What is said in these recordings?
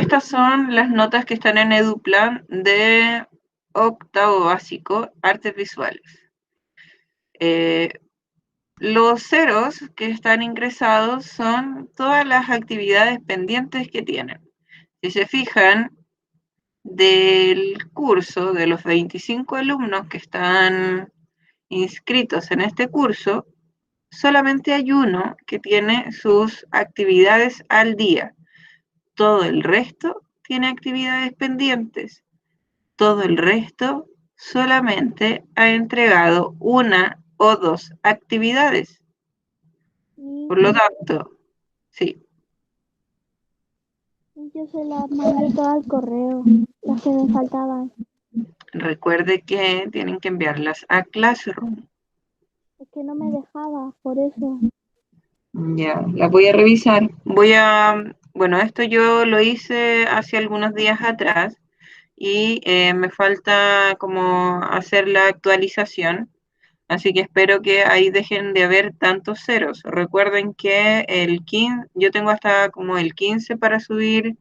estas son las notas que están en EduPlan de octavo básico, artes visuales. Los ceros que están ingresados son todas las actividades pendientes que tienen. Si se fijan, del curso, de los 25 alumnos que están inscritos en este curso, solamente hay uno que tiene sus actividades al día. Todo el resto tiene actividades pendientes. Todo el resto solamente ha entregado una o dos actividades. Por lo tanto, sí. Yo se las mandé todas al correo, las que me faltaban. Recuerde que tienen que enviarlas a Classroom. Es que no me dejaba, por eso. Ya, las voy a revisar. Bueno, esto yo lo hice hace algunos días atrás y me falta como hacer la actualización. Así que espero que ahí dejen de haber tantos ceros. Recuerden que el 15, yo tengo hasta como el 15 para subir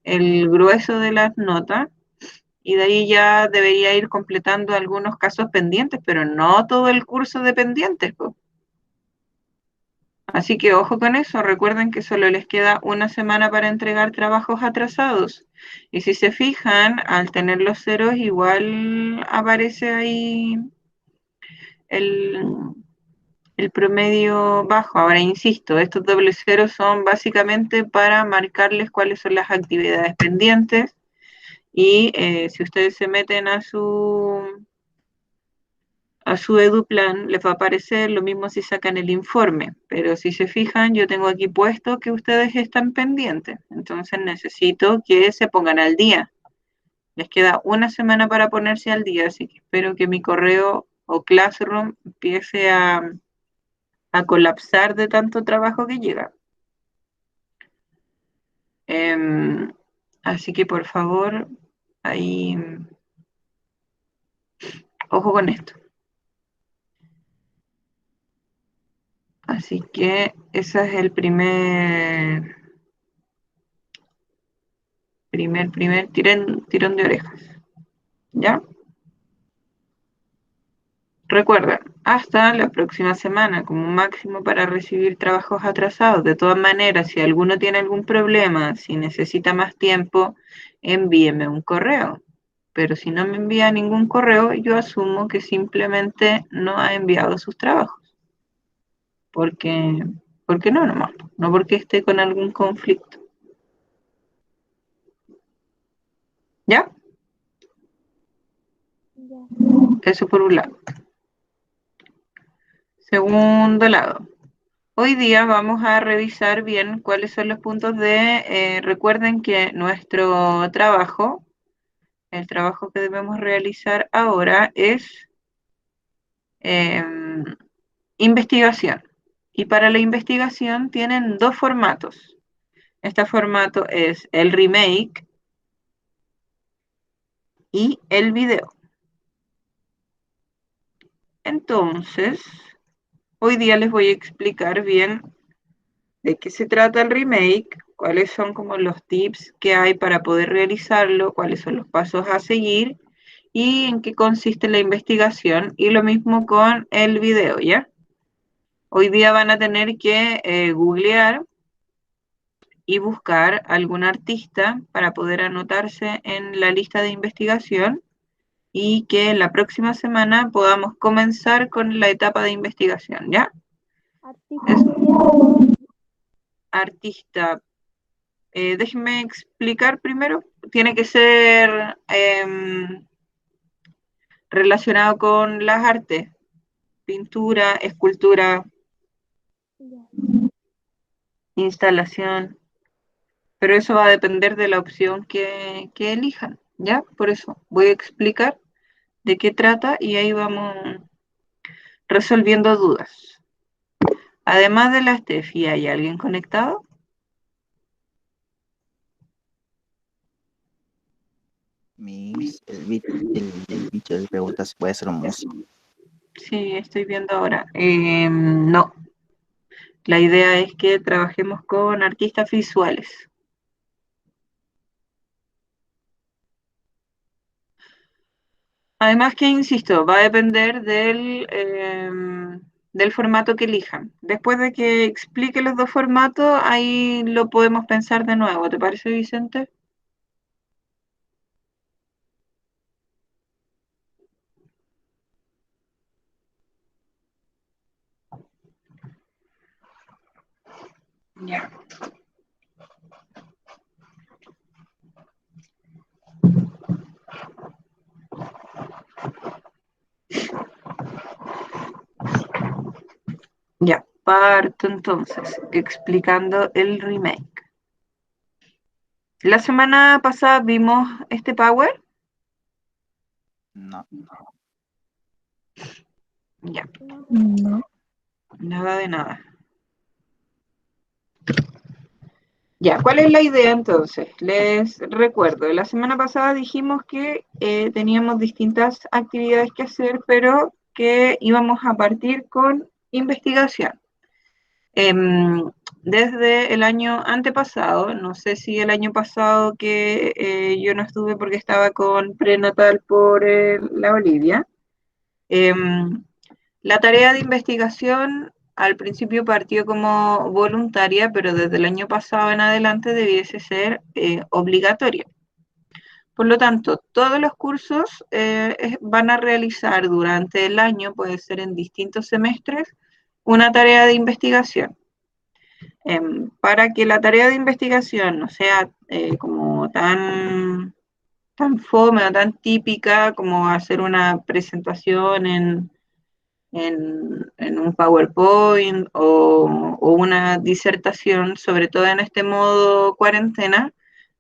el grueso de las notas y de ahí ya debería ir completando algunos casos pendientes, pero no todo el curso de pendientes, po. Así que ojo con eso, recuerden que solo les queda una semana para entregar trabajos atrasados. Y si se fijan, al tener los ceros igual aparece ahí el, el promedio bajo. Ahora, insisto, estos dobles ceros son básicamente para marcarles cuáles son las actividades pendientes y si ustedes se meten a su EduPlan, les va a aparecer lo mismo si sacan el informe, pero si se fijan, yo tengo aquí puesto que ustedes están pendientes, entonces necesito que se pongan al día. Les queda una semana para ponerse al día, así que espero que mi correo o Classroom empiece a colapsar de tanto trabajo que llega. Así que por favor, ahí, ojo con esto. Así que ese es el primer tirón de orejas. ¿Ya? Recuerden, hasta la próxima semana como máximo para recibir trabajos atrasados. De todas maneras, si alguno tiene algún problema, si necesita más tiempo, envíeme un correo. Pero si no me envía ningún correo, yo asumo que simplemente no ha enviado sus trabajos. Porque no nomás, no porque esté con algún conflicto. ¿Ya? Ya. Eso por un lado. Segundo lado. Hoy día vamos a revisar bien cuáles son los puntos recuerden que nuestro trabajo, el trabajo que debemos realizar ahora es eh, investigación. Y para la investigación tienen dos formatos. Este formato es el remake y el video. Entonces, hoy día les voy a explicar bien de qué se trata el remake, cuáles son como los tips que hay para poder realizarlo, cuáles son los pasos a seguir y en qué consiste la investigación y lo mismo con el video, ¿ya? Hoy día van a tener que googlear y buscar algún artista para poder anotarse en la lista de investigación y que la próxima semana podamos comenzar con la etapa de investigación, ¿ya? Artista que Artista, déjenme explicar primero, tiene que ser relacionado con las artes, pintura, escultura, ya. instalación, pero eso va a depender de la opción que elijan, ¿ya? Por eso voy a explicar de qué trata y ahí vamos resolviendo dudas. Además de la Steffi, ¿hay alguien conectado? El bicho de preguntas si puede ser un músico. Sí, estoy viendo ahora. No, la idea es que trabajemos con artistas visuales. Además que, insisto, va a depender del formato que elijan. Después de que explique los dos formatos, ahí lo podemos pensar de nuevo. ¿Te parece, Vicente? Ya. Ya, parto entonces explicando el remake. La semana pasada vimos este Power. No, Ya, No. nada de nada. Ya, ¿cuál es la idea entonces? Les recuerdo, la semana pasada dijimos que teníamos distintas actividades que hacer, pero que íbamos a partir con investigación. Em, Desde el año antepasado, no sé si el año pasado que yo no estuve porque estaba con prenatal por la Olivia, em, la tarea de investigación al principio partió como voluntaria, pero desde el año pasado en adelante debiese ser obligatoria. Por lo tanto, todos los cursos van a realizar durante el año, puede ser en distintos semestres, una tarea de investigación. Para que la tarea de investigación no sea como tan fome o tan típica como hacer una presentación en un PowerPoint o una disertación, sobre todo en este modo cuarentena,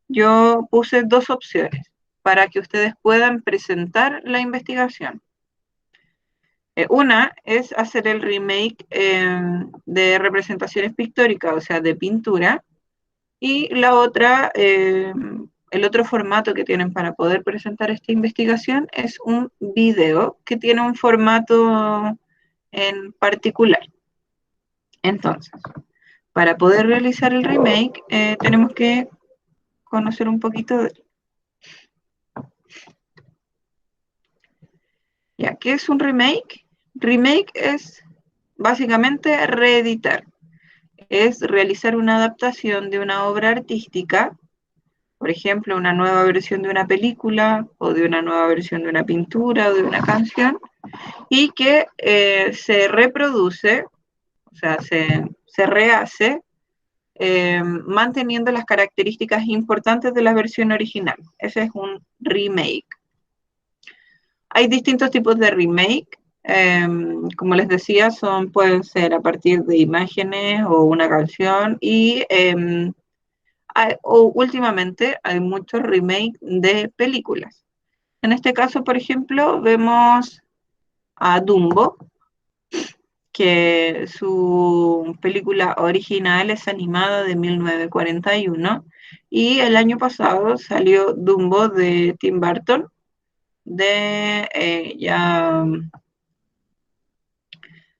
yo puse dos opciones para que ustedes puedan presentar la investigación. Una es hacer el remake de representaciones pictóricas, o sea, de pintura, y la otra, el otro formato que tienen para poder presentar esta investigación es un video que tiene un formato en particular. Entonces, para poder realizar el remake, tenemos que conocer un poquito de... Ya, ¿qué es un remake? Remake es básicamente reeditar, es realizar una adaptación de una obra artística, por ejemplo, una nueva versión de una película o de una nueva versión de una pintura o de una canción, y que se reproduce, o sea, se rehace manteniendo las características importantes de la versión original. Ese es un remake. Hay distintos tipos de remake. Como les decía, pueden ser a partir de imágenes o una canción y últimamente hay muchos remakes de películas. En este caso, por ejemplo, vemos a Dumbo, que su película original es animada de 1941 y el año pasado salió Dumbo de Tim Burton, de ya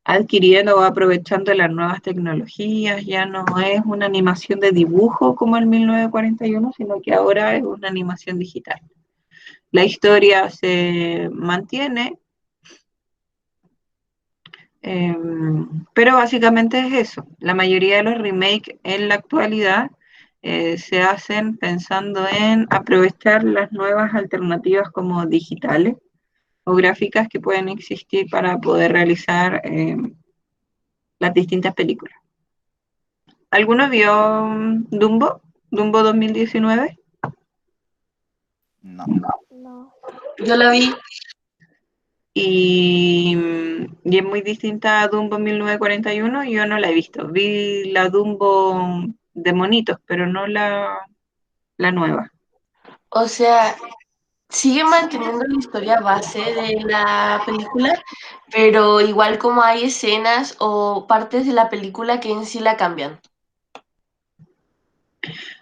adquiriendo o aprovechando las nuevas tecnologías, ya no es una animación de dibujo como en 1941, sino que ahora es una animación digital. La historia se mantiene, eh, pero básicamente es eso. La mayoría de los remakes en la actualidad se hacen pensando en aprovechar las nuevas alternativas como digitales o gráficas que pueden existir para poder realizar las distintas películas. ¿Alguno vio Dumbo? ¿Dumbo 2019? no. No. Yo la vi. Y es muy distinta a Dumbo 1941. Yo no la he visto. Vi la Dumbo de monitos, pero no la nueva. O sea, sigue manteniendo la historia base de la película, pero igual como hay escenas o partes de la película que en sí la cambian.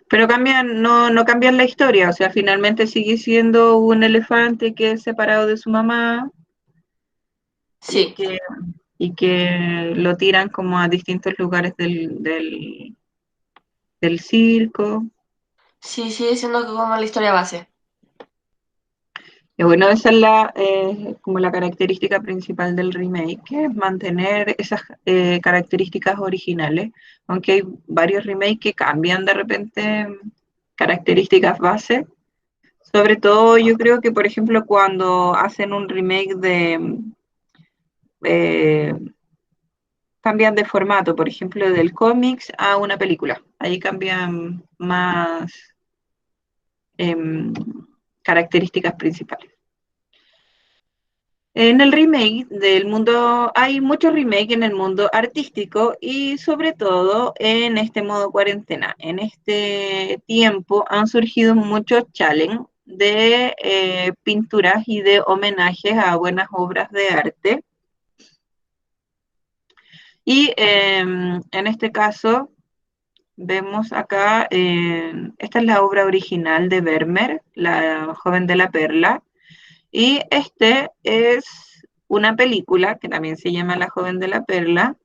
Pero cambian, no cambian la historia. O sea, finalmente sigue siendo un elefante que es separado de su mamá y Sí, que lo tiran como a distintos lugares del circo. sí, sigue siendo como la historia base. Y bueno, esa es como la característica principal del remake, que es mantener esas características originales, aunque hay varios remakes que cambian de repente características base. Sobre todo yo creo que, por ejemplo, cuando hacen un remake eh, cambian de formato, por ejemplo, del cómics a una película. Ahí cambian más em, características principales. En el remake del mundo, hay muchos remakes en el mundo artístico y sobre todo en este modo cuarentena. En este tiempo han surgido muchos challenges de pinturas y de homenajes a buenas obras de arte. Y en este caso vemos acá, esta es la obra original de Vermeer, La joven de la perla. Y este es una película que también se llama La joven de la perla,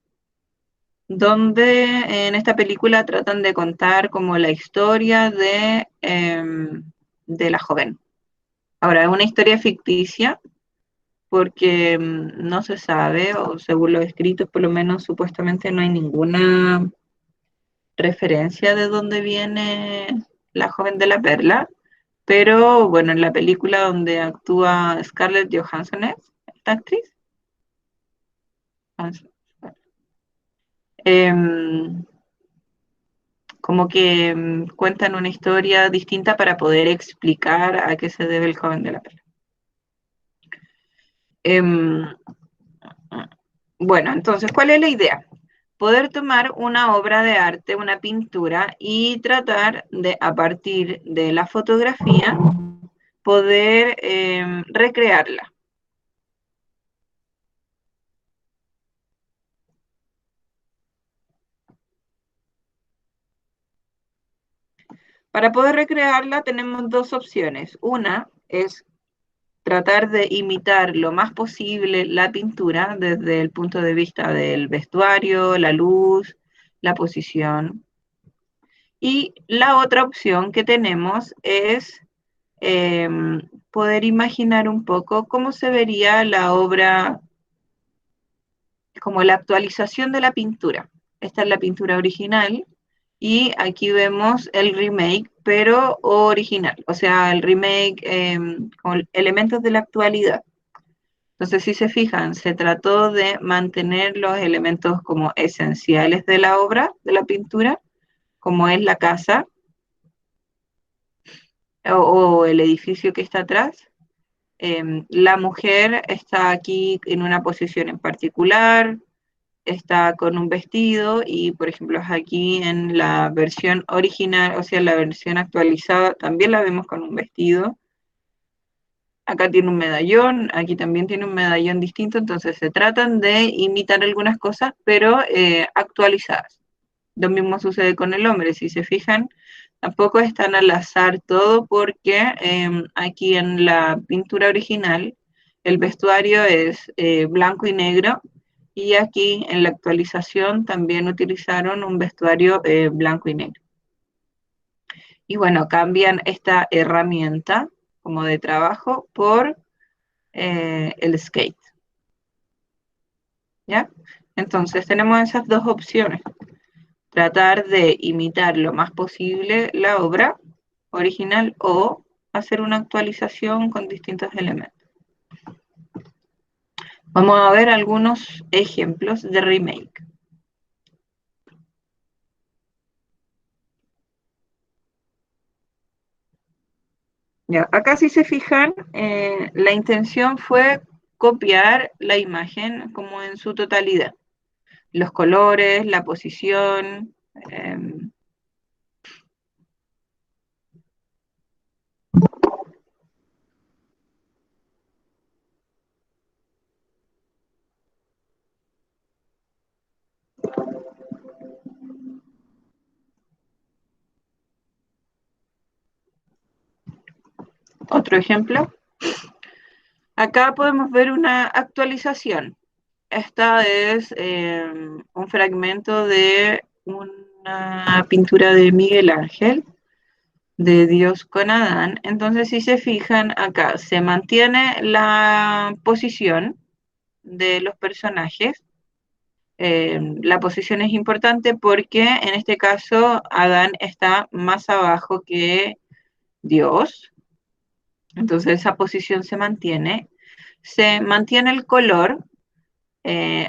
donde en esta película tratan de contar como la historia de la joven. Ahora, es una historia ficticia porque no se sabe, o según los escritos, por lo menos supuestamente no hay ninguna referencia de dónde viene la joven de la perla, pero bueno, en la película donde actúa Scarlett Johansson, ¿es esta actriz? Em, como que cuentan una historia distinta para poder explicar a qué se debe el joven de la perla. Em, bueno, entonces, ¿cuál es la idea? Poder tomar una obra de arte, una pintura, y tratar de, a partir de la fotografía, poder recrearla. Para poder recrearla tenemos dos opciones. Una es tratar de imitar lo más posible la pintura desde el punto de vista del vestuario, la luz, la posición. Y la otra opción que tenemos es eh, poder imaginar un poco cómo se vería la obra, como la actualización de la pintura. Esta es la pintura original y aquí vemos el remake, pero original, o sea, el remake con elementos de la actualidad. Entonces, si se fijan, se trató de mantener los elementos como esenciales de la obra, de la pintura, como es la casa o el edificio que está atrás. La mujer está aquí en una posición en particular, está con un vestido y, por ejemplo, aquí en la versión original, o sea, la versión actualizada, también la vemos con un vestido. Acá tiene un medallón, aquí también tiene un medallón distinto, entonces se tratan de imitar algunas cosas, pero actualizadas. Lo mismo sucede con el hombre, si se fijan, tampoco es tan al azar todo porque aquí en la pintura original el vestuario es blanco y negro y aquí en la actualización también utilizaron un vestuario blanco y negro. Y bueno, cambian esta herramienta como de trabajo por el skate. ¿Ya? Entonces tenemos esas dos opciones. Tratar de imitar lo más posible la obra original o hacer una actualización con distintos elementos. Vamos a ver algunos ejemplos de remake. Ya, acá si se fijan, la intención fue copiar la imagen como en su totalidad. Los colores, la posición. Otro ejemplo. Acá podemos ver una actualización. Esta es un fragmento de una pintura de Miguel Ángel, de Dios con Adán. Entonces, si se fijan, acá se mantiene la posición de los personajes. La posición es importante porque en este caso Adán está más abajo que Dios. Entonces esa posición se mantiene. Se mantiene el color.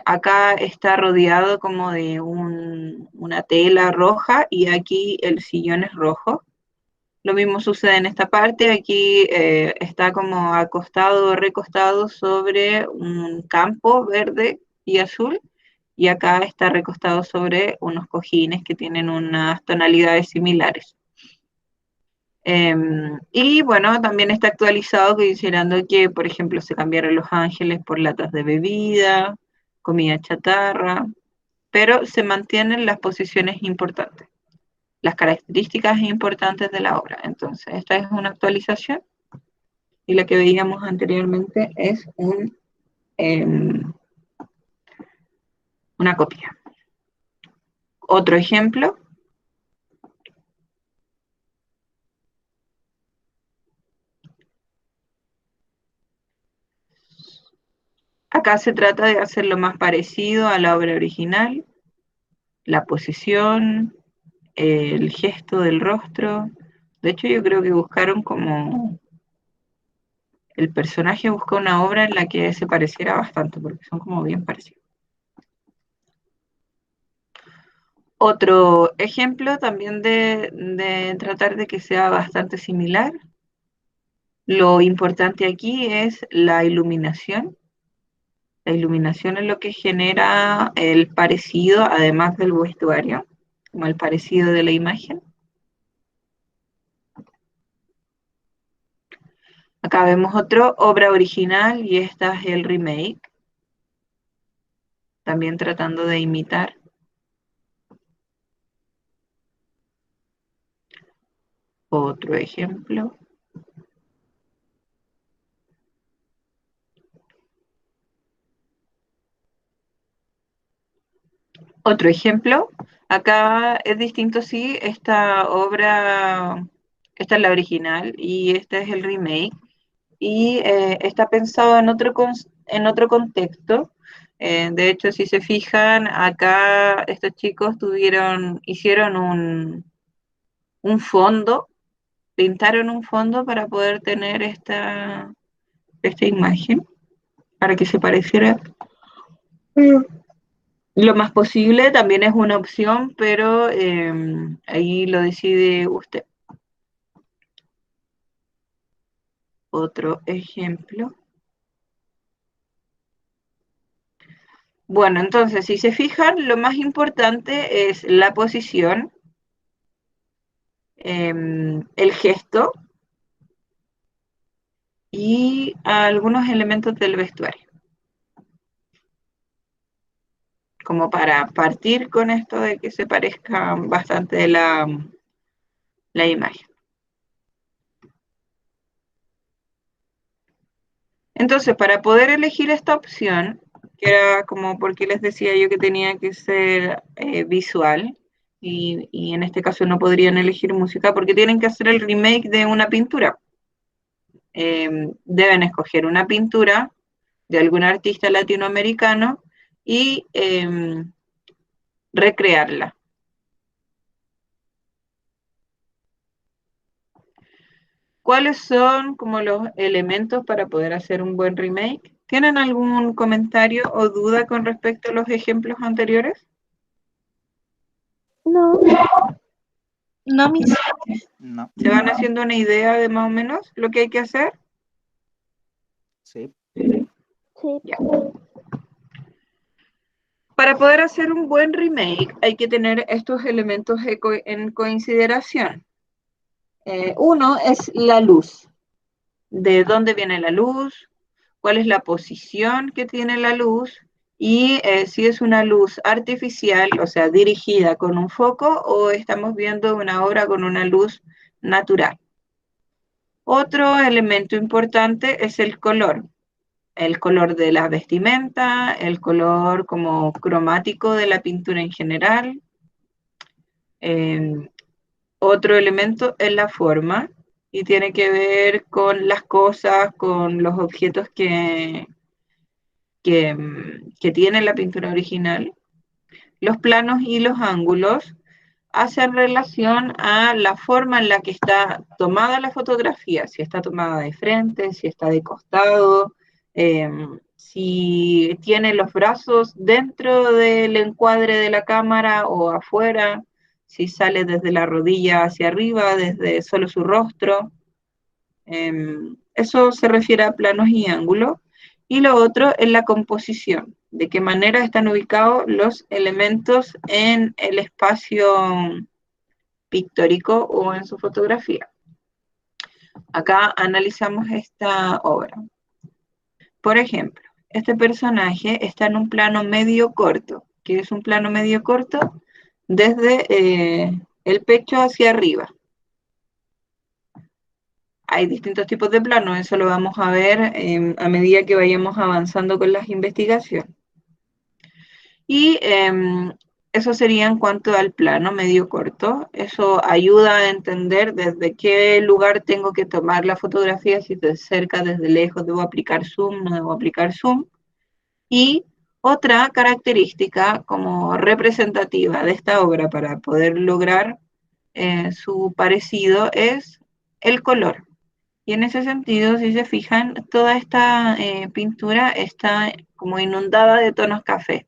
Acá está rodeado como de una tela roja y aquí el sillón es rojo. Lo mismo sucede en esta parte. Aquí está como acostado o recostado sobre un campo verde y azul. Y acá está recostado sobre unos cojines que tienen unas tonalidades similares. Y bueno, también está actualizado considerando que, por ejemplo, se cambiaron los ángeles por latas de bebida, comida chatarra, pero se mantienen las posiciones importantes, las características importantes de la obra. Entonces, esta es una actualización y la que veíamos anteriormente es una copia. Otro ejemplo. Acá se trata de hacerlo más parecido a la obra original, la posición, el gesto del rostro. De hecho, yo creo que buscaron como... El personaje buscó una obra en la que se pareciera bastante, porque son como bien parecidos. Otro ejemplo también de tratar de que sea bastante similar. Lo importante aquí es la iluminación. La iluminación es lo que genera el parecido, además del vestuario, como el parecido de la imagen. Acá vemos otra obra original y esta es el remake, también tratando de imitar. Otro ejemplo. Otro ejemplo. Acá es distinto, sí, esta obra, esta es la original y este es el remake. Y está pensado en otro contexto. De hecho, si se fijan, acá estos chicos hicieron un fondo, pintaron un fondo para poder tener esta imagen, para que se pareciera lo más posible. También es una opción, pero ahí lo decide usted. Otro ejemplo. Bueno, entonces, si se fijan, lo más importante es la posición, el gesto y algunos elementos del vestuario, como para partir con esto de que se parezca bastante la imagen. Entonces, para poder elegir esta opción, que era como porque les decía yo que tenía que ser visual, y en este caso no podrían elegir música porque tienen que hacer el remake de una pintura. Deben escoger una pintura de algún artista latinoamericano y recrearla. ¿Cuáles son como los elementos para poder hacer un buen remake? ¿Tienen algún comentario o duda con respecto a los ejemplos anteriores? No, No, mis. No, ¿Se van haciendo una idea de más o menos lo que hay que hacer? sí. sí. Ya. Para poder hacer un buen remake hay que tener estos elementos en consideración. Uno es la luz. ¿De dónde viene la luz? ¿Cuál es la posición que tiene la luz? Y si es una luz artificial, o sea, dirigida con un foco, o estamos viendo una obra con una luz natural. Otro elemento importante es el color de la vestimenta, el color como cromático de la pintura en general. Otro elemento es la forma y tiene que ver con las cosas, con los objetos que tiene la pintura original. Los planos y los ángulos hacen relación a la forma en la que está tomada la fotografía, si está tomada de frente, si está de costado, si tiene los brazos dentro del encuadre de la cámara o afuera, si sale desde la rodilla hacia arriba, desde solo su rostro. Eso se refiere a planos y ángulos. Y lo otro es la composición, de qué manera están ubicados los elementos en el espacio pictórico o en su fotografía. Acá analizamos esta obra. Por ejemplo, este personaje está en un plano medio corto. ¿Qué es un plano medio corto? Desde el pecho hacia arriba. Hay distintos tipos de planos, eso lo vamos a ver a medida que vayamos avanzando con las investigaciones. Y eso sería en cuanto al plano medio corto. Eso ayuda a entender desde qué lugar tengo que tomar la fotografía, si de cerca, desde lejos, debo aplicar zoom, no debo aplicar zoom. Y otra característica como representativa de esta obra para poder lograr su parecido es el color. Y en ese sentido, si se fijan, toda esta pintura está como inundada de tonos café.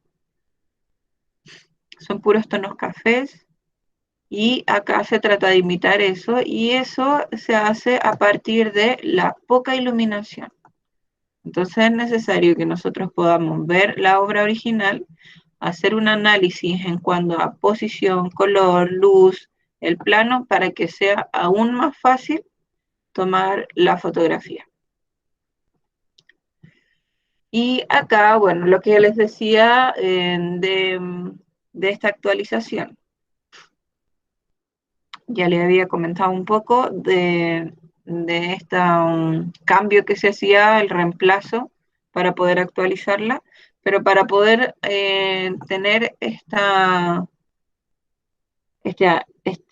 Son puros tonos cafés y acá se trata de imitar eso y eso se hace a partir de la poca iluminación. Entonces es necesario que nosotros podamos ver la obra original, hacer un análisis en cuanto a posición, color, luz, el plano, para que sea aún más fácil tomar la fotografía. Y acá, bueno, lo que les decía de esta actualización. Ya le había comentado un poco de este cambio que se hacía, el reemplazo, para poder actualizarla, pero para poder tener esta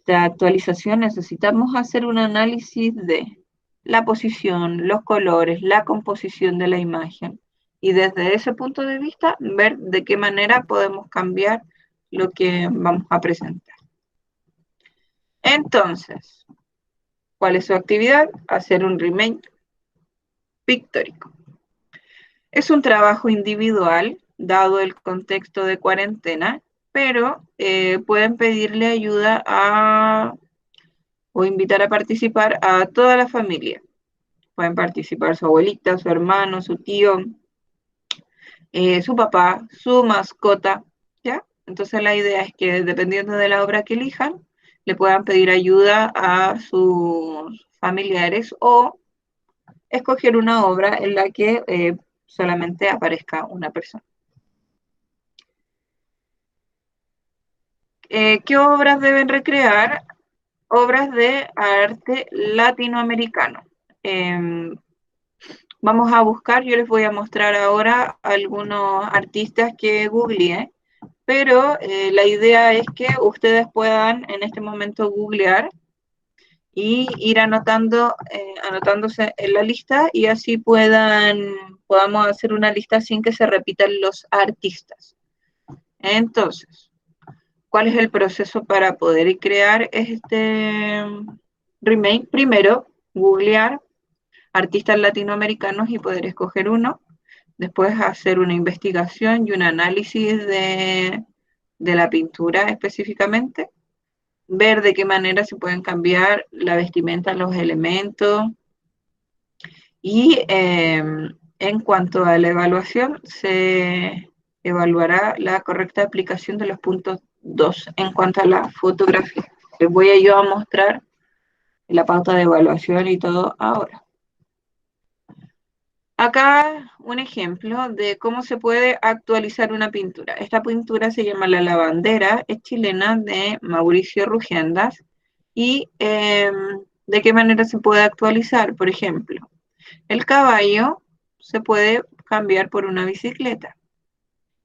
actualización necesitamos hacer un análisis de la posición, los colores, la composición de la imagen, y desde ese punto de vista ver de qué manera podemos cambiar lo que vamos a presentar. Entonces, ¿cuál es su actividad? Hacer un remake pictórico. Es un trabajo individual, dado el contexto de cuarentena, pero pueden pedirle ayuda o invitar a participar a toda la familia. Pueden participar su abuelita, su hermano, su tío, su papá, su mascota, ¿ya? Entonces la idea es que dependiendo de la obra que elijan, le puedan pedir ayuda a sus familiares o escoger una obra en la que solamente aparezca una persona. ¿Qué obras deben recrear? Obras de arte latinoamericano. Vamos a buscar, yo les voy a mostrar ahora algunos artistas que googleé, pero la idea es que ustedes puedan en este momento googlear y ir anotándose en la lista y así podamos hacer una lista sin que se repitan los artistas. Entonces, ¿cuál es el proceso para poder crear este remake? Primero, googlear artistas latinoamericanos y poder escoger uno. Después hacer una investigación y un análisis de la pintura específicamente. Ver de qué manera se pueden cambiar la vestimenta, los elementos. Y en cuanto a la evaluación, se evaluará la correcta aplicación de los puntos 2 en cuanto a la fotografía. Les voy a yo a mostrar la pauta de evaluación y todo ahora. Acá un ejemplo de cómo se puede actualizar una pintura. Esta pintura se llama La Lavandera, es chilena, de Mauricio Rugendas. Y de qué manera se puede actualizar. Por ejemplo, el caballo se puede cambiar por una bicicleta.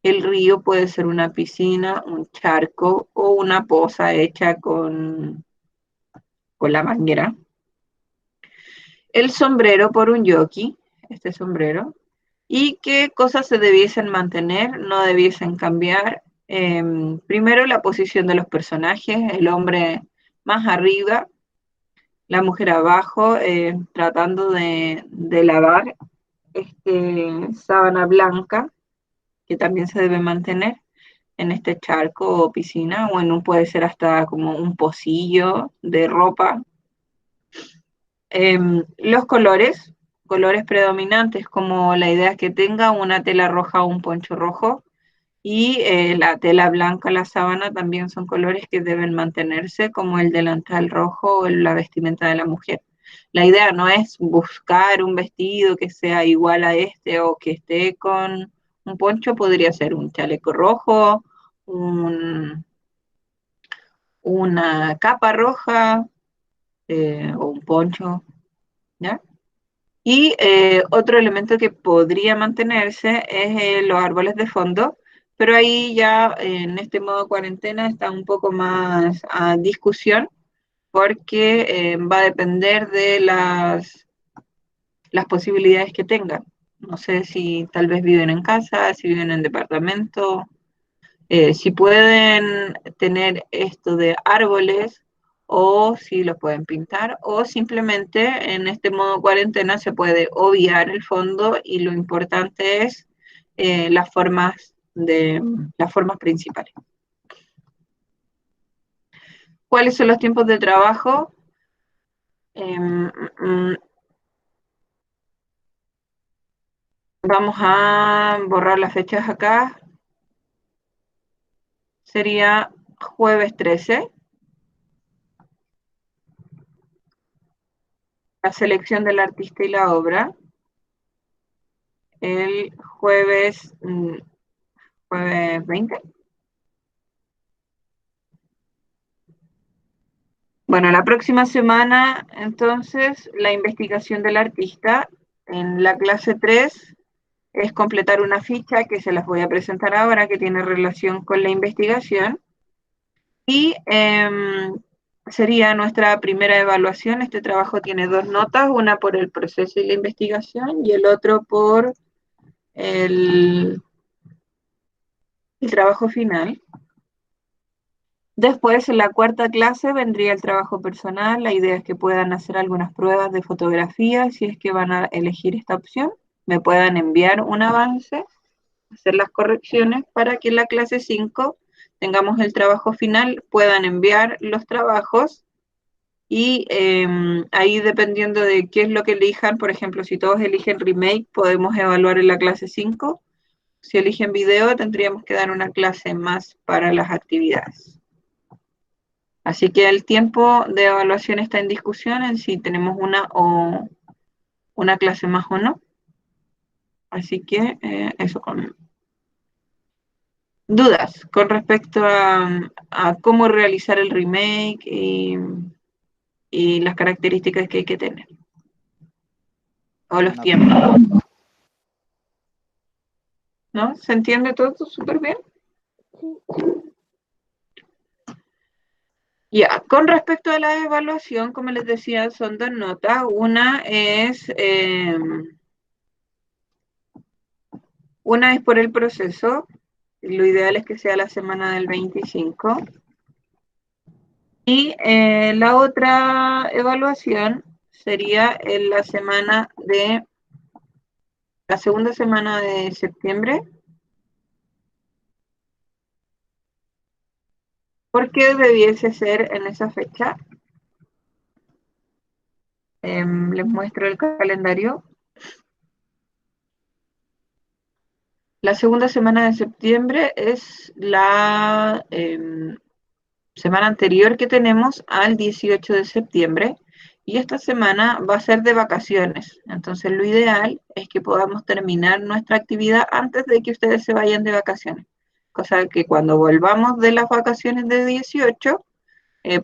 El río puede ser una piscina, un charco o una poza hecha con con la manguera. El sombrero por un jockey, este sombrero. Y qué cosas se debiesen mantener, no debiesen cambiar. Primero, la posición de los personajes, el hombre más arriba, la mujer abajo, tratando de lavar sábana blanca, que también se debe mantener en este charco o piscina, o en un, puede ser hasta como un pocillo de ropa. Los colores, colores predominantes, como la idea es que tenga una tela roja o un poncho rojo, y la tela blanca, la sábana, también son colores que deben mantenerse, como el delantal rojo o la vestimenta de la mujer. La idea no es buscar un vestido que sea igual a este o que esté con un poncho, podría ser un chaleco rojo, una capa roja o un poncho, ¿ya? Y otro elemento que podría mantenerse es los árboles de fondo, pero ahí ya en este modo cuarentena está un poco más a discusión porque va a depender de las posibilidades que tengan. No sé si tal vez viven en casa, si viven en departamento, si pueden tener esto de árboles o si los pueden pintar o simplemente en este modo cuarentena se puede obviar el fondo y lo importante es las formas principales. ¿Cuáles son los tiempos de trabajo? Vamos a borrar las fechas acá. Sería jueves 13. La selección del artista y la obra. El jueves 20. Bueno, la próxima semana, entonces, la investigación del artista. En la clase 3 es completar una ficha que se las voy a presentar ahora, que tiene relación con la investigación. Y sería nuestra primera evaluación. Este trabajo tiene 2 notas, una por el proceso y la investigación y el otro por el trabajo final. Después, en la cuarta clase, vendría el trabajo personal. La idea es que puedan hacer algunas pruebas de fotografía, si es que van a elegir esta opción. Me puedan enviar un avance, hacer las correcciones para que en la clase 5 tengamos el trabajo final, puedan enviar los trabajos y ahí dependiendo de qué es lo que elijan, por ejemplo, si todos eligen remake, podemos evaluar en la clase 5. Si eligen video, tendríamos que dar una clase más para las actividades. Así que el tiempo de evaluación está en discusión en si tenemos una clase más o no. Así que eso con dudas con respecto a cómo realizar el remake y las características que hay que tener. O los No. tiempos. ¿No? ¿Se entiende todo súper bien? Sí. Ya, con respecto a la evaluación, como les decía, son 2 notas. Una es por el proceso. Lo ideal es que sea la semana del 25. Y la otra evaluación sería en la segunda semana de septiembre. ¿Por qué debiese ser en esa fecha? Les muestro el calendario. La segunda semana de septiembre es la semana anterior que tenemos al 18 de septiembre y esta semana va a ser de vacaciones. Entonces lo ideal es que podamos terminar nuestra actividad antes de que ustedes se vayan de vacaciones. Cosa que cuando volvamos de las vacaciones de 18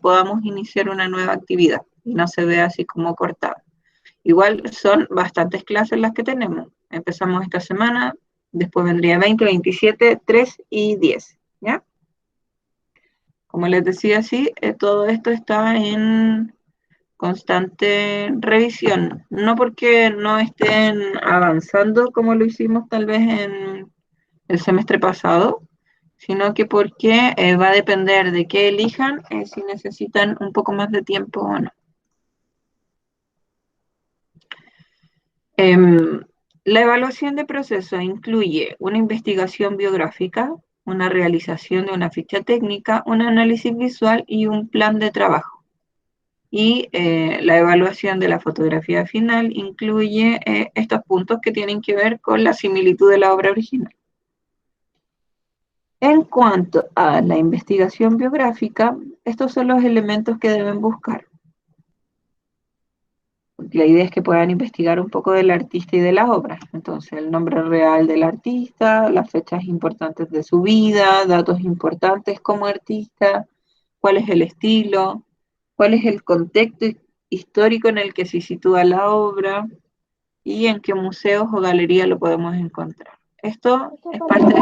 podamos iniciar una nueva actividad y no se vea así como cortado. Igual son bastantes clases las que tenemos. Empezamos esta semana, después vendría 20, 27, 3 y 10, ¿ya? Como les decía, sí, todo esto está en constante revisión, no porque no estén avanzando como lo hicimos tal vez en el semestre pasado, sino que porque va a depender de qué elijan, si necesitan un poco más de tiempo o no. La evaluación de proceso incluye una investigación biográfica, una realización de una ficha técnica, un análisis visual y un plan de trabajo. Y la evaluación de la fotografía final incluye estos puntos que tienen que ver con la similitud de la obra original. En cuanto a la investigación biográfica, estos son los elementos que deben buscar. La idea es que puedan investigar un poco del artista y de la obra. Entonces, el nombre real del artista, las fechas importantes de su vida, datos importantes como artista, cuál es el estilo, cuál es el contexto histórico en el que se sitúa la obra y en qué museos o galerías lo podemos encontrar. Esto es parte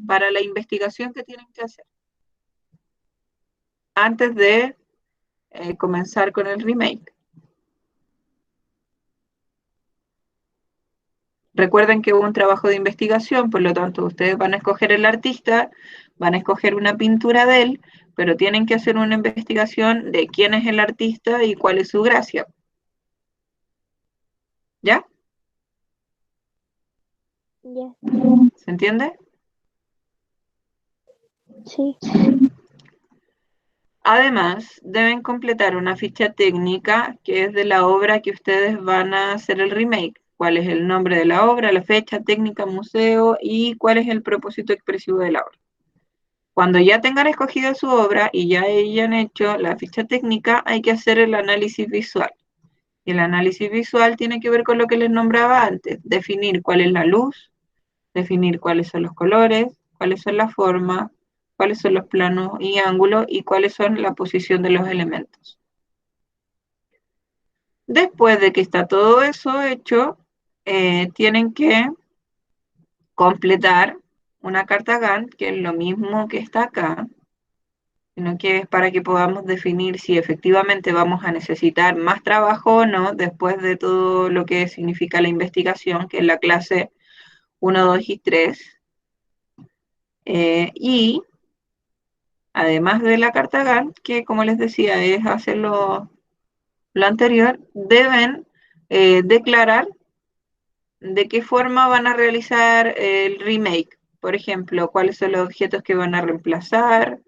para la investigación que tienen que hacer antes de comenzar con el remake. Recuerden que hubo un trabajo de investigación, por lo tanto ustedes van a escoger el artista, van a escoger una pintura de él, pero tienen que hacer una investigación de quién es el artista y cuál es su gracia. ¿Ya? Ya. ¿Se entiende? Sí. Además, deben completar una ficha técnica que es de la obra que ustedes van a hacer el remake. ¿Cuál es el nombre de la obra, la fecha, técnica, museo y cuál es el propósito expresivo de la obra? Cuando ya tengan escogido su obra y ya hayan hecho la ficha técnica, hay que hacer el análisis visual. Y el análisis visual tiene que ver con lo que les nombraba antes, definir cuál es la luz, definir cuáles son los colores, cuáles son las formas, cuáles son los planos y ángulos y cuáles son la posición de los elementos. Después de que está todo eso hecho, tienen que completar una carta Gantt, que es lo mismo que está acá, sino que es para que podamos definir si efectivamente vamos a necesitar más trabajo o no después de todo lo que significa la investigación, que es la clase 1, 2 y 3. Y además de la carta Gantt, que como les decía es hacer lo anterior, deben declarar de qué forma van a realizar el remake. Por ejemplo, cuáles son los objetos que van a reemplazar,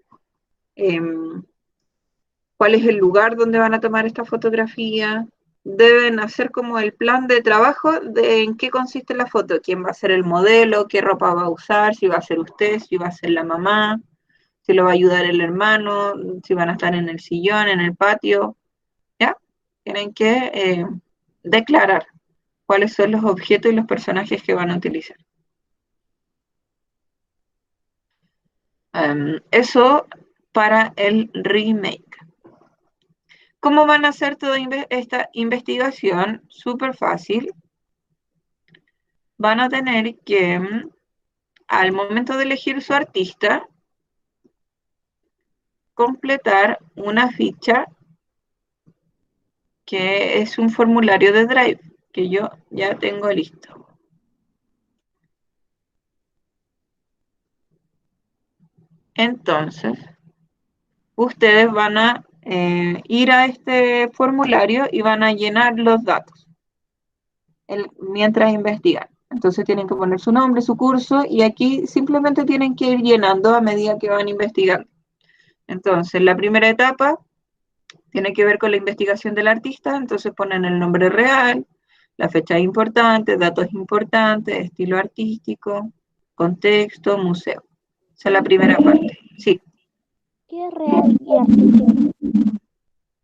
cuál es el lugar donde van a tomar esta fotografía. Deben hacer como el plan de trabajo de en qué consiste la foto, quién va a ser el modelo, qué ropa va a usar, si va a ser usted, si va a ser la mamá, si lo va a ayudar el hermano, si van a estar en el sillón, en el patio, ¿ya? Tienen que declarar cuáles son los objetos y los personajes que van a utilizar. Eso para el remake. ¿Cómo van a hacer toda esta investigación? Súper fácil. Van a tener que, al momento de elegir su artista, completar una ficha que es un formulario de Drive, que yo ya tengo listo. Entonces, ustedes van a ir a este formulario y van a llenar los datos mientras investigan. Entonces tienen que poner su nombre, su curso, y aquí simplemente tienen que ir llenando a medida que van investigando. Entonces, la primera etapa tiene que ver con la investigación del artista, entonces ponen el nombre real, la fecha importante, datos importantes, estilo artístico, contexto, museo. Esa es la primera parte. Sí. ¿Qué es real y artístico?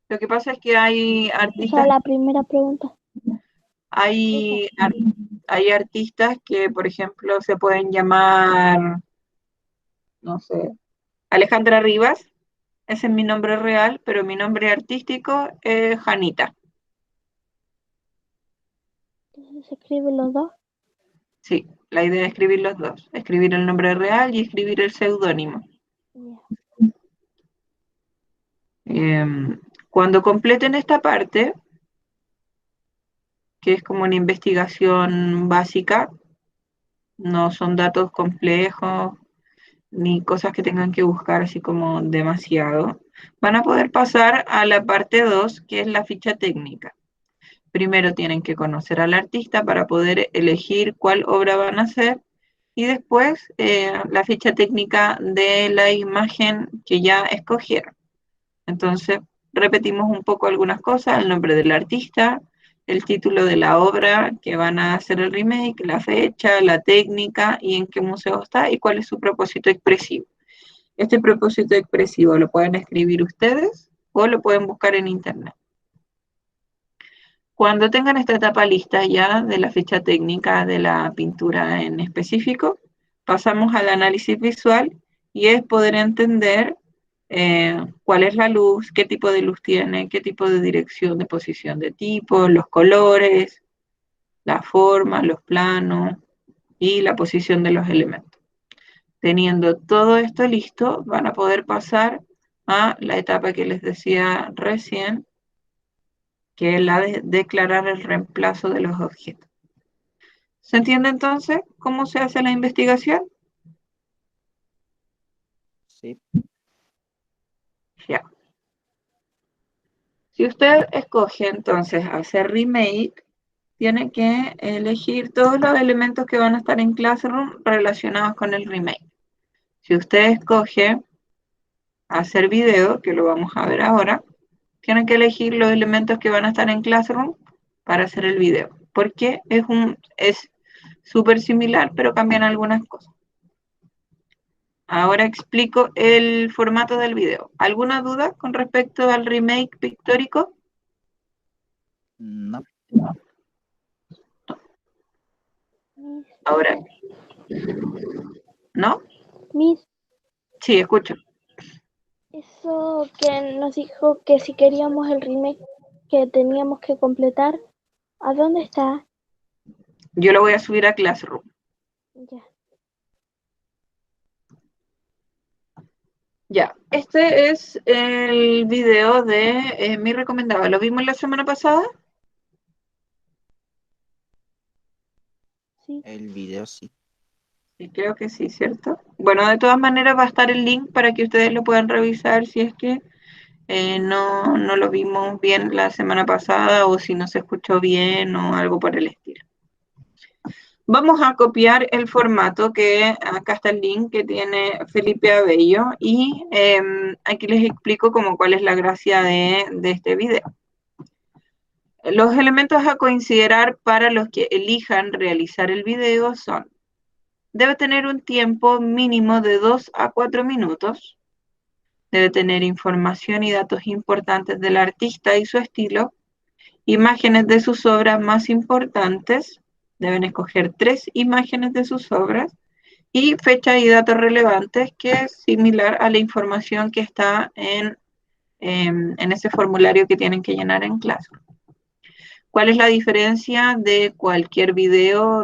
Lo que pasa es que hay O sea, artistas, la primera pregunta. hay artistas que, por ejemplo, se pueden llamar, no sé, Alejandra Rivas, ese es mi nombre real, pero mi nombre artístico es Janita. Entonces se escriben los dos. Sí, la idea es escribir los dos, escribir el nombre real y escribir el seudónimo. Ya. Cuando completen esta parte, que es como una investigación básica, no son datos complejos ni cosas que tengan que buscar así como demasiado, van a poder pasar a la parte 2, que es la ficha técnica. Primero tienen que conocer al artista para poder elegir cuál obra van a hacer y después la ficha técnica de la imagen que ya escogieron. Entonces, repetimos un poco algunas cosas: el nombre del artista, el título de la obra que van a hacer el remake, la fecha, la técnica y en qué museo está y cuál es su propósito expresivo. Este propósito expresivo lo pueden escribir ustedes o lo pueden buscar en internet. Cuando tengan esta etapa lista ya de la ficha técnica de la pintura en específico, pasamos al análisis visual y es poder entender cuál es la luz, qué tipo de luz tiene, qué tipo de dirección de posición de tipo, los colores, la forma, los planos y la posición de los elementos. Teniendo todo esto listo, van a poder pasar a la etapa que les decía recién, que es la de declarar el reemplazo de los objetos. ¿Se entiende entonces cómo se hace la investigación? Sí. Ya. Si usted escoge entonces hacer remake, tiene que elegir todos los elementos que van a estar en Classroom relacionados con el remake. Si usted escoge hacer video, que lo vamos a ver ahora, tiene que elegir los elementos que van a estar en Classroom para hacer el video, porque es súper similar, pero cambian algunas cosas. Ahora explico el formato del video. ¿Alguna duda con respecto al remake pictórico? No. Ahora, ¿no? Miss, Sí, escucho. eso que nos dijo que si queríamos el remake que teníamos que completar, ¿a dónde está? Yo lo voy a subir a Classroom. Ya. Ya, este es el video de mi recomendado. ¿Lo vimos la semana pasada? Sí. El video sí. Sí, creo que sí, ¿cierto? Bueno, de todas maneras va a estar el link para que ustedes lo puedan revisar si es que no lo vimos bien la semana pasada o si no se escuchó bien o algo por el estilo. Vamos a copiar el formato que acá está el link que tiene Felipe Abello y aquí les explico como cuál es la gracia de este video. Los elementos a considerar para los que elijan realizar el video son: debe tener un tiempo mínimo de 2 a 4 minutos, debe tener información y datos importantes del artista y su estilo, imágenes de sus obras más importantes, deben escoger 3 imágenes de sus obras, y fecha y datos relevantes, que es similar a la información que está en ese formulario que tienen que llenar en clase. ¿Cuál es la diferencia de cualquier video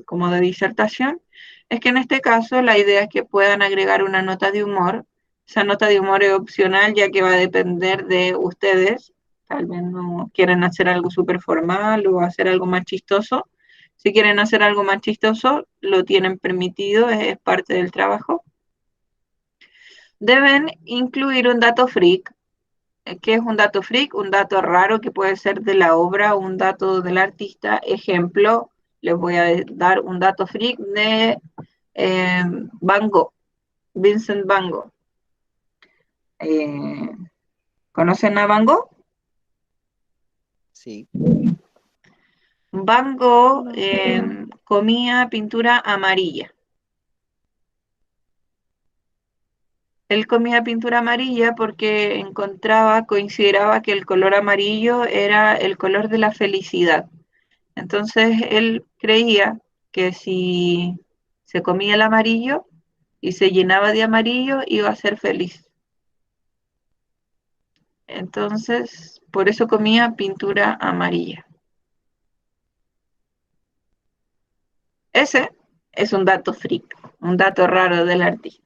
como de disertación? Es que en este caso la idea es que puedan agregar una nota de humor. Esa nota de humor es opcional, ya que va a depender de ustedes. Tal vez no quieren hacer algo súper formal o hacer algo más chistoso. Si quieren hacer algo más chistoso, lo tienen permitido, es parte del trabajo. Deben incluir un dato freak. ¿Qué es un dato freak? Un dato raro que puede ser de la obra o un dato del artista. Ejemplo, les voy a dar un dato freak de Van Gogh, Vincent Van Gogh. ¿Conocen a Van Gogh? Sí. Van Gogh comía pintura amarilla. Él comía pintura amarilla porque consideraba que el color amarillo era el color de la felicidad. Entonces él creía que si se comía el amarillo y se llenaba de amarillo, iba a ser feliz. Entonces, por eso comía pintura amarilla. Ese es un dato freak, un dato raro del artista.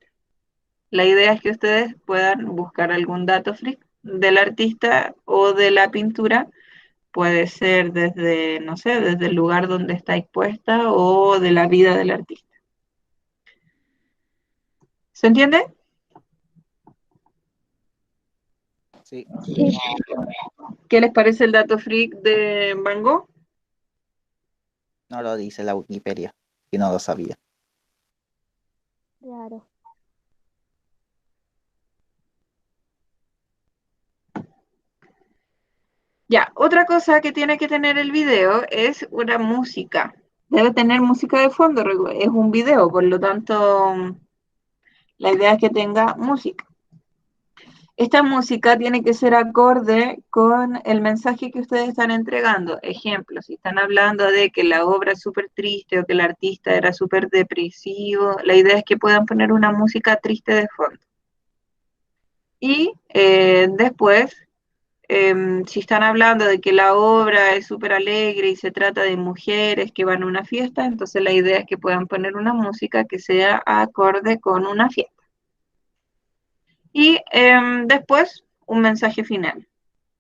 La idea es que ustedes puedan buscar algún dato freak del artista o de la pintura. Puede ser desde, no sé, desde el lugar donde está expuesta o de la vida del artista. ¿Se entiende? Sí. Sí, ¿Qué les parece el dato freak de Van Gogh? No lo dice la Wikipedia, y no lo sabía. claro. Ya, otra cosa que tiene que tener el video es una música. Debe tener música de fondo, es un video, por lo tanto, la idea es que tenga música. Esta música tiene que ser acorde con el mensaje que ustedes están entregando. Ejemplo, si están hablando de que la obra es súper triste o que el artista era súper depresivo, la idea es que puedan poner una música triste de fondo. Y después, si están hablando de que la obra es súper alegre y se trata de mujeres que van a una fiesta, entonces la idea es que puedan poner una música que sea acorde con una fiesta. Y después, un mensaje final.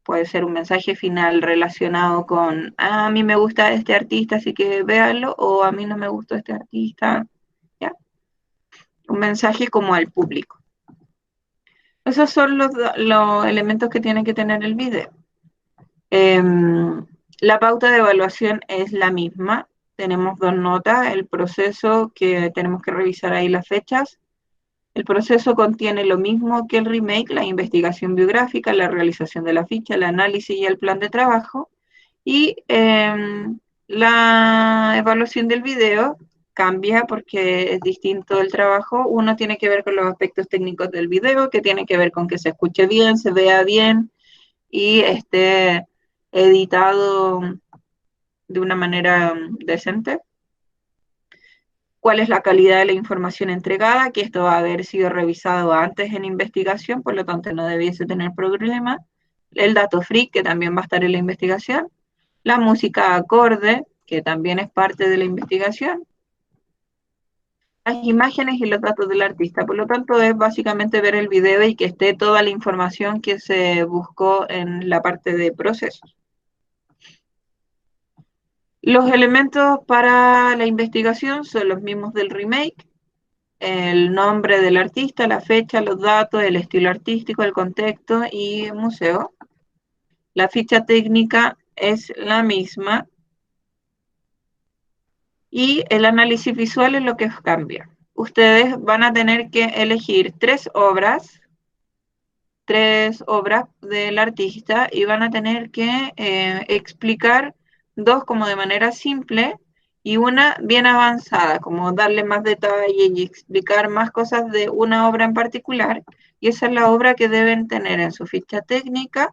Puede ser un mensaje final relacionado con, a mí me gusta este artista, así que véanlo, o a mí no me gustó este artista, ¿ya? Un mensaje como al público. Esos son los elementos que tiene que tener el video. La pauta de evaluación es la misma. Tenemos dos notas, el proceso que tenemos que revisar ahí las fechas. El proceso contiene lo mismo que el remake, la investigación biográfica, la realización de la ficha, el análisis y el plan de trabajo. Y la evaluación del video cambia porque es distinto el trabajo. Uno tiene que ver con los aspectos técnicos del video, que tiene que ver con que se escuche bien, se vea bien y esté editado de una manera decente. ¿Cuál es la calidad de la información entregada? Que esto va a haber sido revisado antes en investigación, por lo tanto no debiese tener problema. El dato freak, que también va a estar en la investigación. La música acorde, que también es parte de la investigación. Las imágenes y los datos del artista. Por lo tanto, es básicamente ver el video y que esté toda la información que se buscó en la parte de procesos. Los elementos para la investigación son los mismos del remake: el nombre del artista, la fecha, los datos, el estilo artístico, el contexto y museo. La ficha técnica es la misma y el análisis visual es lo que cambia. Ustedes van a tener que elegir tres obras del artista y van a tener que explicar dos como de manera simple y una bien avanzada, como darle más detalle y explicar más cosas de una obra en particular. Y esa es la obra que deben tener en su ficha técnica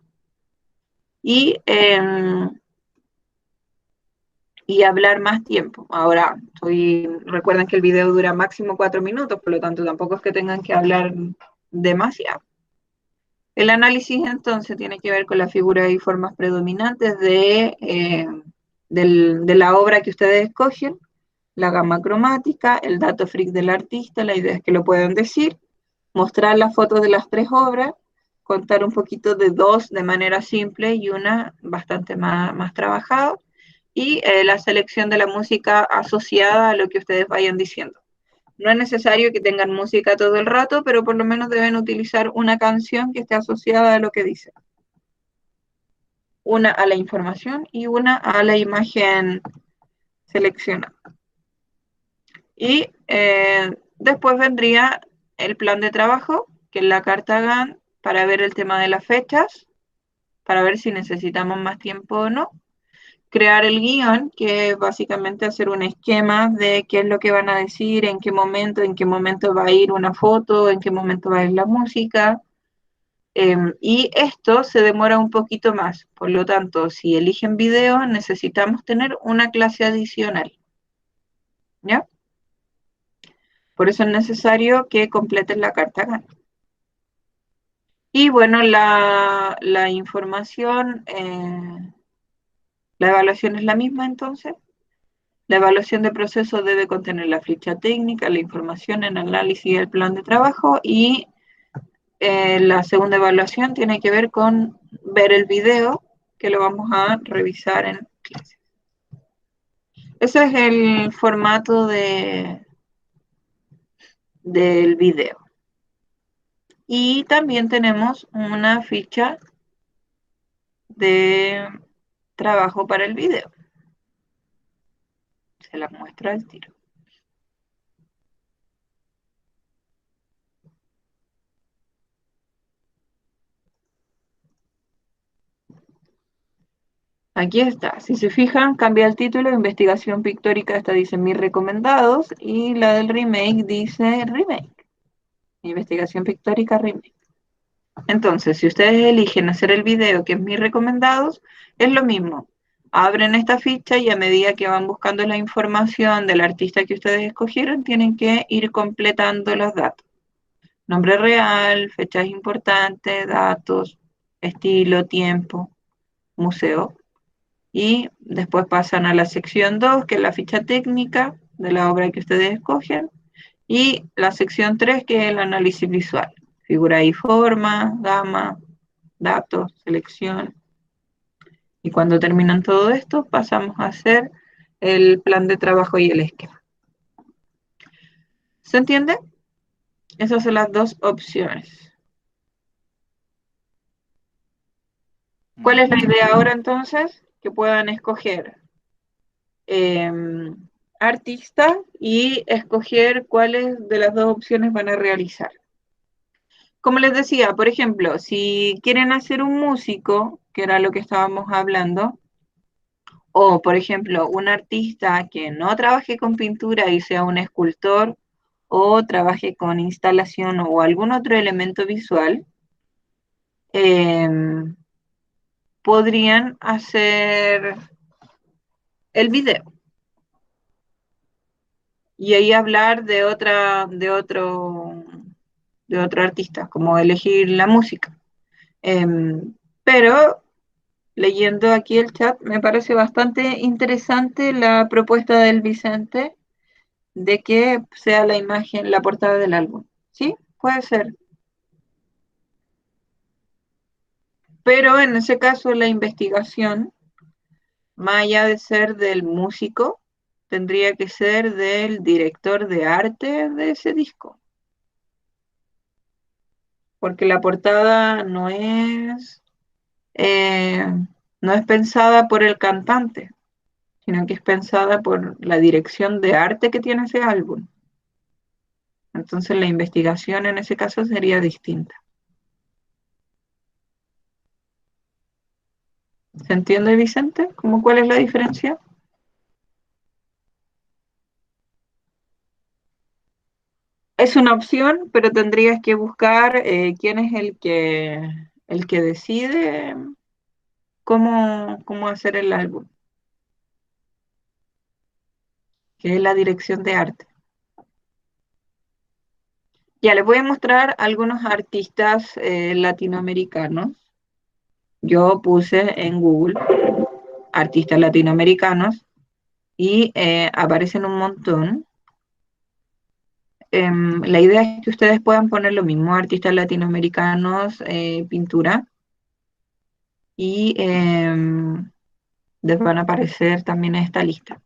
y hablar más tiempo. Ahora, recuerden que el video dura máximo 4 minutos, por lo tanto tampoco es que tengan que hablar demasiado. El análisis entonces tiene que ver con las figuras y formas predominantes de la obra que ustedes escogen, la gama cromática, el dato freak del artista, la idea es que lo puedan decir, mostrar las fotos de las tres obras, contar un poquito de dos de manera simple y una bastante más trabajado, y la selección de la música asociada a lo que ustedes vayan diciendo. No es necesario que tengan música todo el rato, pero por lo menos deben utilizar una canción que esté asociada a lo que dice. Una a la información y una a la imagen seleccionada. Y después vendría el plan de trabajo, que es la carta Gantt, para ver el tema de las fechas, para ver si necesitamos más tiempo o no. Crear el guión, que es básicamente hacer un esquema de qué es lo que van a decir, en qué momento va a ir una foto, en qué momento va a ir la música. Y esto se demora un poquito más. Por lo tanto, si eligen video, necesitamos tener una clase adicional. ¿Ya? Por eso es necesario que completen la carta Gantt. Y bueno, la información, la evaluación es la misma entonces. La evaluación de proceso debe contener la ficha técnica, la información, el análisis y el plan de trabajo y la segunda evaluación tiene que ver con ver el video, que lo vamos a revisar en clase. Ese es el formato del video. Y también tenemos una ficha de trabajo para el video. Se la muestro al tiro. Aquí está. Si se fijan, cambia el título. Investigación pictórica, esta dice mis recomendados. Y la del remake dice remake. Investigación pictórica remake. Entonces, si ustedes eligen hacer el video, que es mis recomendados, es lo mismo. Abren esta ficha y a medida que van buscando la información del artista que ustedes escogieron, tienen que ir completando los datos. Nombre real, fechas importantes, datos, estilo, tiempo, museo. Y después pasan a la sección 2, que es la ficha técnica de la obra que ustedes escogen. Y la sección 3, que es el análisis visual. Figura y forma, gama, datos, selección. Y cuando terminan todo esto, pasamos a hacer el plan de trabajo y el esquema. ¿Se entiende? Esas son las dos opciones. ¿Cuál es la idea ahora entonces? Que puedan escoger artista y escoger cuáles de las dos opciones van a realizar. Como les decía, por ejemplo, si quieren hacer un músico, que era lo que estábamos hablando, o por ejemplo, un artista que no trabaje con pintura y sea un escultor, o trabaje con instalación o algún otro elemento visual, podrían hacer el video y ahí hablar de otro artista, como elegir la música. Pero leyendo aquí el chat, me parece bastante interesante la propuesta del Vicente de que sea la imagen, la portada del álbum. ¿Sí? Puede ser. Pero en ese caso la investigación, más allá de ser del músico, tendría que ser del director de arte de ese disco. Porque la portada eh, no es pensada por el cantante, sino que es pensada por la dirección de arte que tiene ese álbum. Entonces la investigación en ese caso sería distinta. ¿Se entiende, Vicente? ¿Cuál es la diferencia? Es una opción, pero tendrías que buscar quién es el que decide cómo hacer el álbum, que es la dirección de arte. Ya les voy a mostrar algunos artistas latinoamericanos. Yo puse en Google artistas latinoamericanos y aparecen un montón. La idea es que ustedes puedan poner lo mismo, artistas latinoamericanos, pintura, y les van a aparecer también en esta lista.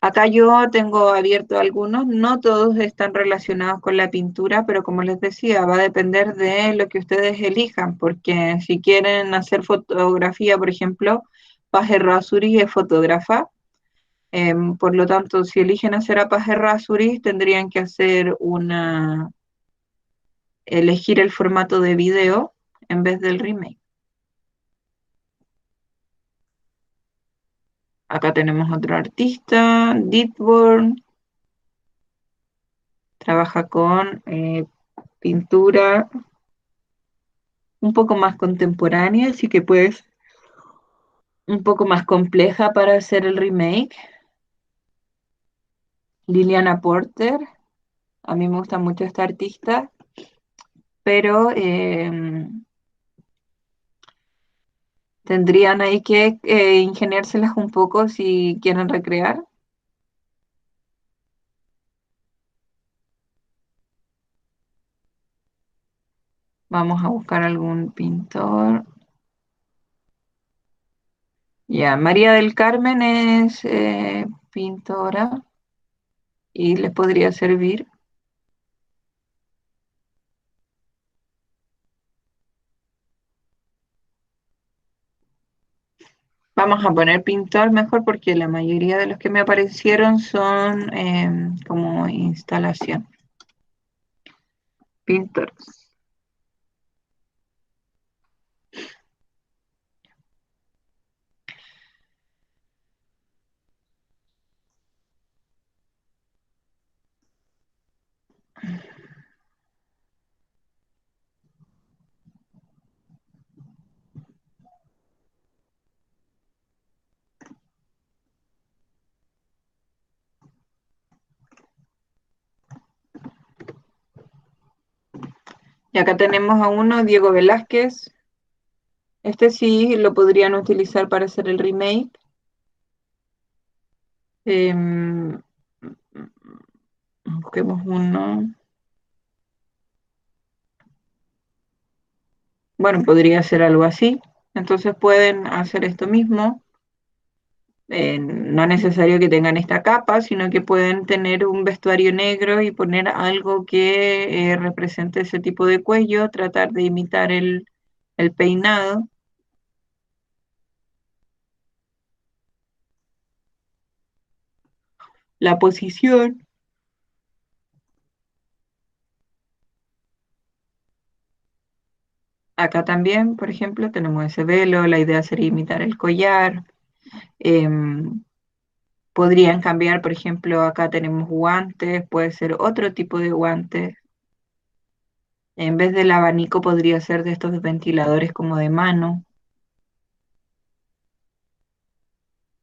Acá yo tengo abierto algunos, no todos están relacionados con la pintura, pero como les decía, va a depender de lo que ustedes elijan, porque si quieren hacer fotografía, por ejemplo, Paz Errázuriz es fotógrafa. Por lo tanto, si eligen hacer a Paz Errázuriz, tendrían que elegir el formato de video en vez del remake. Acá tenemos otro artista, Deadborn, trabaja con pintura un poco más contemporánea, así que pues un poco más compleja para hacer el remake. Liliana Porter, a mí me gusta mucho esta artista, pero tendrían ahí que ingeniárselas un poco si quieren recrear. Vamos a buscar algún pintor. Ya, María del Carmen es pintora y les podría servir. Vamos a poner pintor mejor porque la mayoría de los que me aparecieron son como instalación. Pintores. Y acá tenemos a uno, Diego Velázquez. Este sí lo podrían utilizar para hacer el remake. Em, Busquemos uno. Bueno, podría ser algo así. Entonces pueden hacer esto mismo. No es necesario que tengan esta capa, sino que pueden tener un vestuario negro y poner algo que represente ese tipo de cuello, tratar de imitar el peinado. La posición. Acá también, por ejemplo, tenemos ese velo, la idea sería imitar el collar. Em, Podrían cambiar, por ejemplo, acá tenemos guantes, puede ser otro tipo de guantes. En vez del abanico podría ser de estos ventiladores como de mano.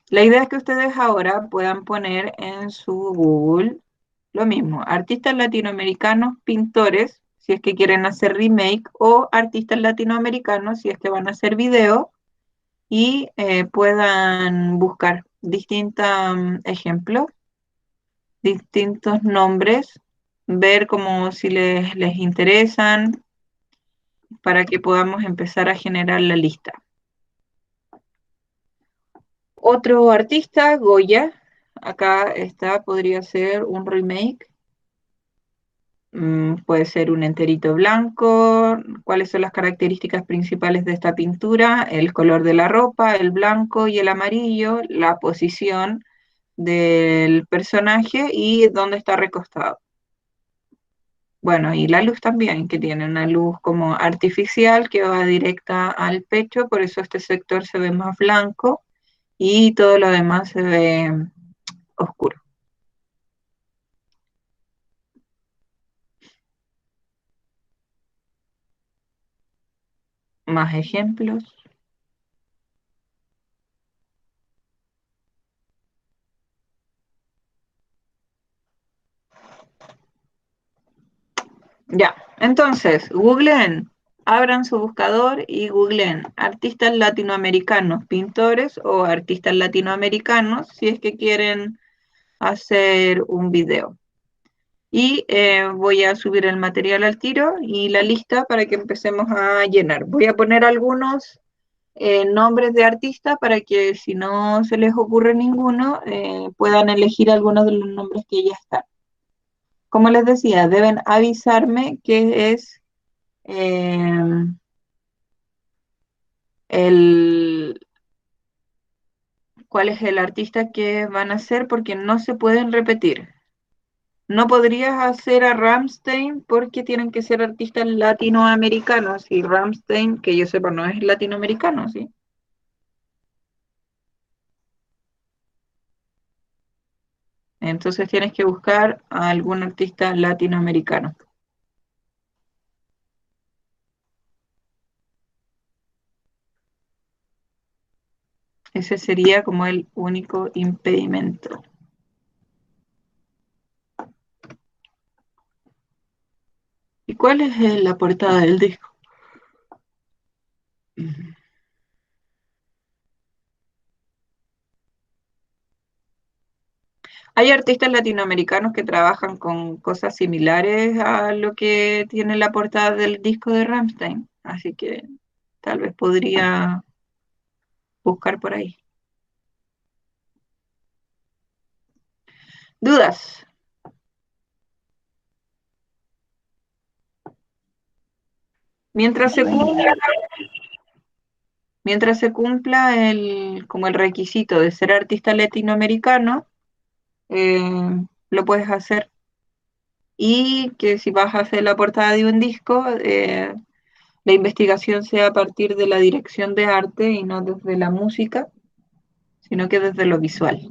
La idea es que ustedes ahora puedan poner en su Google lo mismo, artistas latinoamericanos, pintores, si es que quieren hacer remake, o artistas latinoamericanos, si es que van a hacer video, y puedan buscar distintos ejemplos, distintos nombres, ver como si les interesan, para que podamos empezar a generar la lista. Otro artista, Goya, acá está, podría ser un remake. Puede ser un enterito blanco. ¿Cuáles son las características principales de esta pintura? El color de la ropa, el blanco y el amarillo, la posición del personaje y dónde está recostado. Bueno, y la luz también, que tiene una luz como artificial que va directa al pecho, por eso este sector se ve más blanco y todo lo demás se ve oscuro. Más ejemplos. Ya, entonces, googleen, abran su buscador y googleen artistas latinoamericanos, pintores o artistas latinoamericanos si es que quieren hacer un video. Y voy a subir el material al tiro y la lista para que empecemos a llenar. Voy a poner algunos nombres de artistas para que si no se les ocurre ninguno, puedan elegir algunos de los nombres que ya están. Como les decía, deben avisarme qué es el, cuál es el artista que van a hacer porque no se pueden repetir. No podrías hacer a Rammstein porque tienen que ser artistas latinoamericanos y Rammstein, que yo sepa, no es latinoamericano, ¿sí? Entonces tienes que buscar a algún artista latinoamericano. Ese sería como el único impedimento. ¿Y cuál es la portada del disco? Hay artistas latinoamericanos que trabajan con cosas similares a lo que tiene la portada del disco de Rammstein, así que tal vez podría buscar por ahí. ¿Dudas? Mientras se cumpla, como el requisito de ser artista latinoamericano, lo puedes hacer. Y que si vas a hacer la portada de un disco, la investigación sea a partir de la dirección de arte y no desde la música, sino que desde lo visual.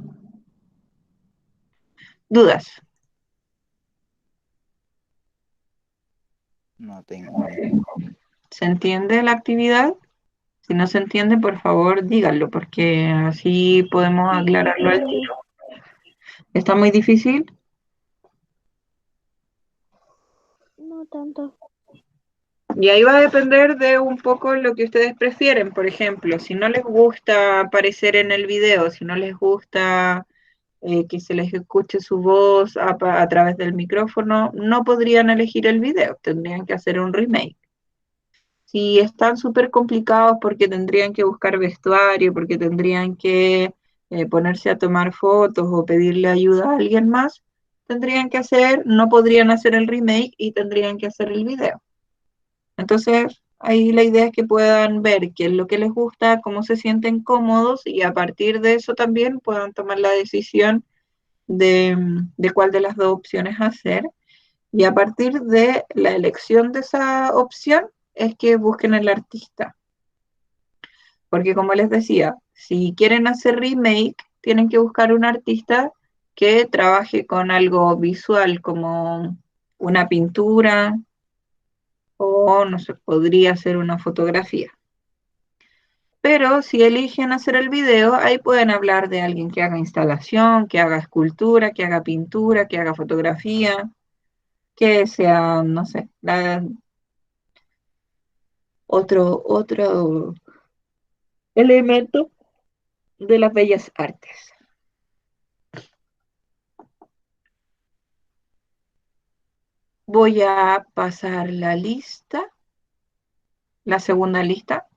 ¿Dudas? No tengo. ¿Se entiende la actividad? Si no se entiende, por favor, díganlo, porque así podemos aclararlo al tiro. ¿Está muy difícil? No tanto. Y ahí va a depender de un poco lo que ustedes prefieren. Por ejemplo, si no les gusta aparecer en el video, si no les gusta que se les escuche su voz a través del micrófono, no podrían elegir el video, tendrían que hacer un remake. Si están súper complicados porque tendrían que buscar vestuario, porque tendrían que ponerse a tomar fotos o pedirle ayuda a alguien más, no podrían hacer el remake y tendrían que hacer el video. Entonces, ahí la idea es que puedan ver qué es lo que les gusta, cómo se sienten cómodos y a partir de eso también puedan tomar la decisión de cuál de las dos opciones hacer. Y a partir de la elección de esa opción es que busquen el artista. Porque como les decía, si quieren hacer remake, tienen que buscar un artista que trabaje con algo visual como una pintura o no sé, podría ser una fotografía. Pero si eligen hacer el video, ahí pueden hablar de alguien que haga instalación, que haga escultura, que haga pintura, que haga fotografía, que sea, no sé, otro elemento de las bellas artes. Voy a pasar la lista, la segunda lista,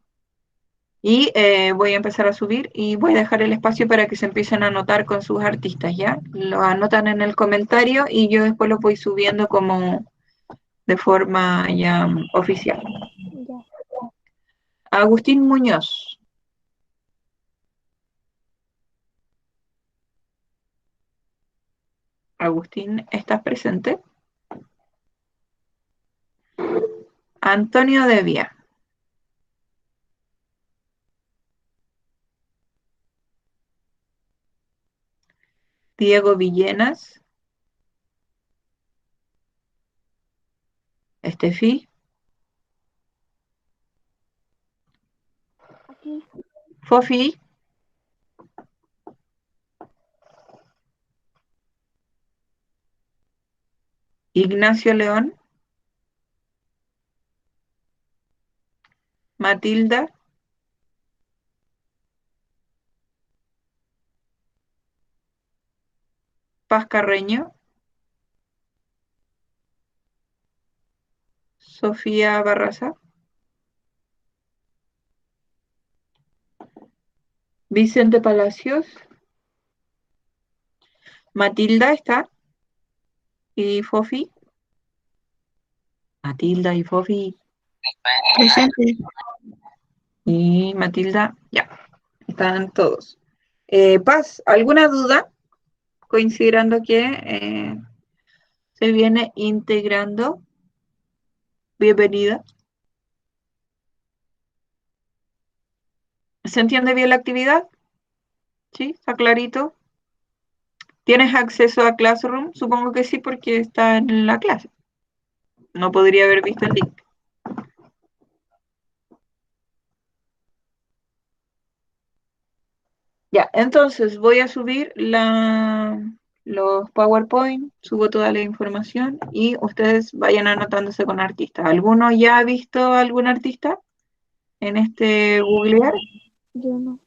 y voy a empezar a subir y voy a dejar el espacio para que se empiecen a anotar con sus artistas, ¿ya? Lo anotan en el comentario y yo después lo voy subiendo como de forma ya oficial. Ya. Agustín Muñoz. Agustín, ¿estás presente? Antonio Devia. Diego Villenas. Estefi. Aquí. Fofi. Ignacio León. Matilda. Paz Carreño. Sofía Barraza. Vicente Palacios. Matilda está. Y Fofi. Matilda y Fofi. Presente. Y Matilda, ya. Están todos. Paz, ¿alguna duda? Considerando que se viene integrando. Bienvenida. ¿Se entiende bien la actividad? ¿Sí? ¿Está clarito? ¿Tienes acceso a Classroom? Supongo que sí, porque está en la clase. No podría haber visto el link. Ya, entonces voy a subir los PowerPoint, subo toda la información y ustedes vayan anotándose con artistas. ¿Alguno ya ha visto algún artista en este Googlear? Yo no.